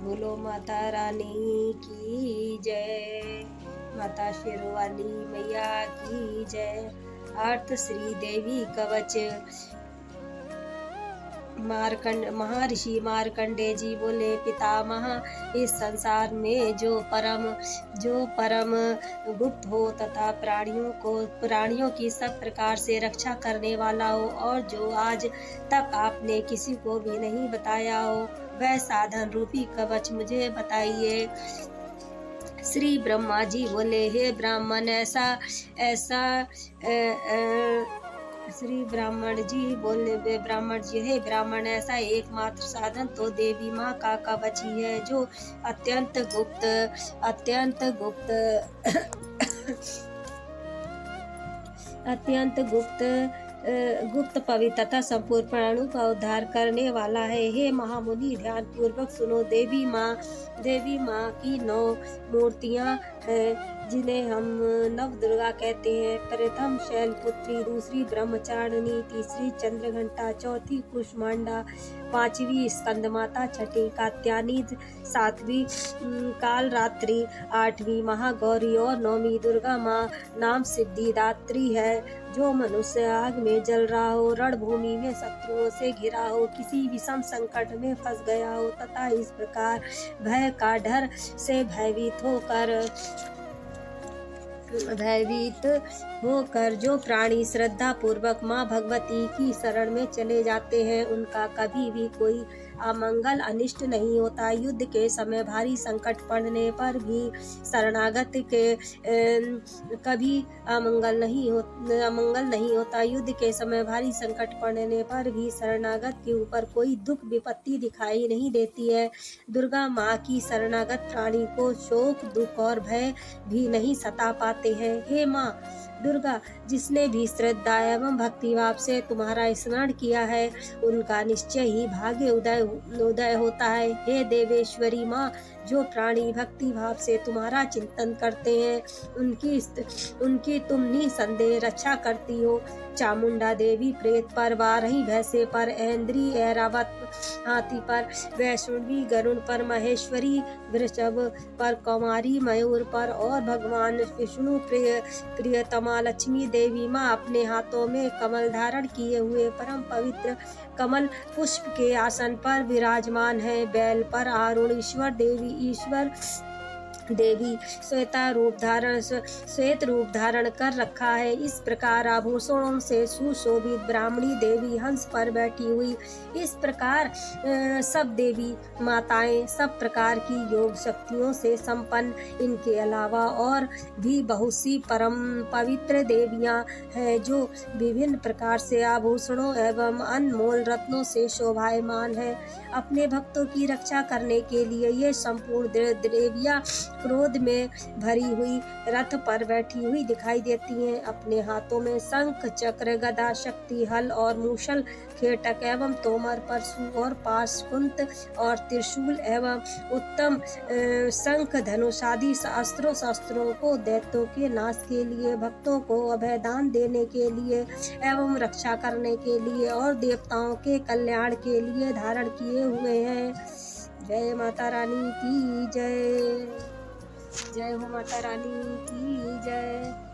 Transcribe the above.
बोलो माता रानी की जय। माता शेरवाली मैया की जय। अर्थ श्री देवी कवच। महर्षि मार्कंडे जी बोले, पितामह, इस संसार में जो परम गुप्त हो तथा प्राणियों की सब प्रकार से रक्षा करने वाला हो, और जो आज तक आपने किसी को भी नहीं बताया हो, वह साधन रूपी कवच मुझे बताइए। श्री ब्रह्मा जी बोले, हे ब्राह्मण, श्री ब्राह्मण जी, हे ब्राह्मण, ऐसा एकमात्र साधन तो देवी माँ का कवच ही है, जो अत्यंत गुप्त पवित्र तथा संपूर्ण प्राणों का उद्धार करने वाला है। हे महामुनि, ध्यान पूर्वक सुनो। देवी माँ की 9 मूर्तियाँ हैं, जिन्हें हम नवदुर्गा कहते हैं। प्रथम शैलपुत्री, दूसरी ब्रह्मचारिणी, तीसरी चंद्रघंटा, चौथी कुष्मांडा, पांचवी स्कंदमाता, छठी कात्यायनी, सातवीं कालरात्रि, आठवीं महागौरी और 9वीं दुर्गा माँ नाम सिद्धिदात्री है। जो मनुष्य आग में जल रहा हो, रणभूमि में शत्रुओं से घिरा हो, किसी विषम संकट में फंस गया हो तथा इस प्रकार भय का डर से भयभीत होकर जो प्राणी श्रद्धा पूर्वक माँ भगवती की शरण में चले जाते हैं, उनका कभी भी कोई अमंगल अनिष्ट नहीं होता। युद्ध के समय भारी संकट पड़ने पर भी शरणागत के कभी अमंगल नहीं होता। युद्ध के समय भारी संकट पड़ने पर भी शरणागत के ऊपर कोई दुख विपत्ति दिखाई नहीं देती है। दुर्गा माँ की शरणागत प्राणी को शोक, दुख और भय भी नहीं सता पाते हैं। हे माँ दुर्गा, जिसने भी श्रद्धा एवं भक्तिभाव से तुम्हारा स्मरण किया है, उनका निश्चय ही भाग्य उदय होता है। हे देवेश्वरी माँ, जो प्राणी भक्ति भाव से तुम्हारा चिंतन करते हैं, उनकी तुम निसंदेह रक्षा करती हो। चामुंडा देवी प्रेत पर, वाराही भैंसे पर, ऐन्द्री ऐरावत हाथी पर, वैष्णवी गरुड़ पर, महेश्वरी वृषभ पर, कुमारी मयूर पर और भगवान विष्णु प्रियतमा लक्ष्मी देवी माँ अपने हाथों में कमल धारण किए हुए परम पवित्र कमल पुष्प के आसन पर विराजमान है। बैल पर अरुणेश्वर देवी श्वेत रूप धारण कर रखा है। इस प्रकार आभूषणों से सुशोभित ब्राह्मणी देवी हंस पर बैठी हुई। इस प्रकार सब देवी माताएं सब प्रकार की योग शक्तियों से संपन्न, इनके अलावा और भी बहुत सी परम पवित्र देवियां हैं, जो विभिन्न प्रकार से आभूषणों एवं अनमोल रत्नों से शोभायमान है। अपने भक्तों की रक्षा करने के लिए ये संपूर्ण देवियां क्रोध में भरी हुई रथ पर बैठी हुई दिखाई देती हैं। अपने हाथों में शंख, चक्र, गदा, शक्ति, हल और मूसल, खेटक एवं तोमर, परशु और पाशकुंत और त्रिशूल एवं उत्तम शंख, धनुष आदि शस्त्रों को दैत्यों के नाश के लिए, भक्तों को अभयदान देने के लिए एवं रक्षा करने के लिए और देवताओं के कल्याण के लिए धारण किए हुए हैं। जय माता रानी की जय। जय हो माता रानी की जय।